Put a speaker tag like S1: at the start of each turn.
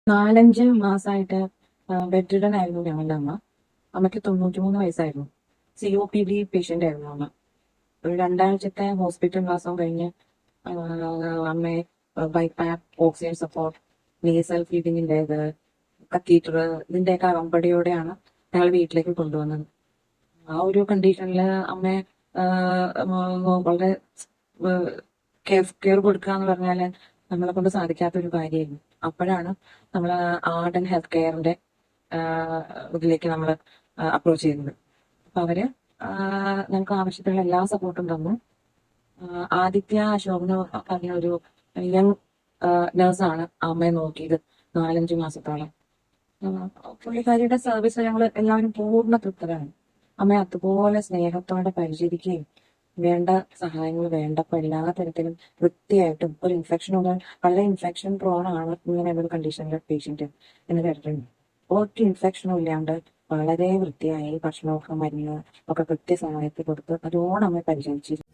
S1: 4-5 മാസമായിട്ട് bed ridden ആയിരുന്നു ഞങ്ങളുടെ അമ്മ. അമ്മയ്ക്ക് 93 വയസ്സായിരുന്നു. COPD പേഷ്യന്റ് ആയിരുന്നു അമ്മ. ഒരു 2 ആഴ്ചത്തെ ഹോസ്പിറ്റൽ വാസം കഴിഞ്ഞ് അമ്മയെ ബൈപ്പാപ്പ്, ഓക്സിജൻ സപ്പോർട്ട്, നേസൽ ഫീഡിങ്ങിന്റെ കത്തീറ്റർ, ഇതിന്റെയൊക്കെ അകമ്പടിയോടെയാണ് ഞങ്ങൾ വീട്ടിലേക്ക് കൊണ്ടുവന്നത്. ആ ഒരു കണ്ടീഷനിൽ അമ്മയെ വളരെ കെയർ കൊടുക്കുക എന്ന് പറഞ്ഞാൽ നമ്മളെ കൊണ്ട് സാധിക്കാത്തൊരു കാര്യമായിരുന്നു. അപ്പോഴാണ് നമ്മൾ ആർഡൻ ഹെൽത്ത് കെയറിന്റെ ഇതിലേക്ക് നമ്മൾ അപ്രോച്ച് ചെയ്യുന്നത്. അപ്പൊ അവര് ഞങ്ങൾക്ക് ആവശ്യത്തിനുള്ള എല്ലാ സപ്പോർട്ടും തന്നു. ആദിത്യ അശോക് എന്ന് പറഞ്ഞ ഒരു യങ് നഴ്സാണ് അമ്മയെ നോക്കിയത് 4-5 മാസത്തോളം. പുള്ളിക്കാരിയുടെ സർവീസ് ഞങ്ങൾ എല്ലാവരും പൂർണ്ണ തൃപ്തരാണ്. അമ്മയെ അതുപോലെ സ്നേഹത്തോടെ പരിചരിക്കുകയും വേണ്ട സഹായങ്ങൾ വേണ്ടപ്പോൾ എല്ലാ തരത്തിലും വൃത്തിയായിട്ടും, ഒരു വളരെ ഇൻഫെക്ഷൻ പ്രോൺ ആണ് ഇങ്ങനെ ഒരു കണ്ടീഷനിലെ പേഷ്യന്റ് എന്ന് കേട്ടിട്ടുണ്ട്. ഒട്ടും ഇൻഫെക്ഷനും ഇല്ലാണ്ട് വളരെ വൃത്തിയായി ഭക്ഷണമൊക്കെ, മരുന്ന് ഒക്കെ കൃത്യസമയത്ത് കൊടുത്ത് അതോടെ അമ്മയെ പരിചരിച്ചിരുന്നു.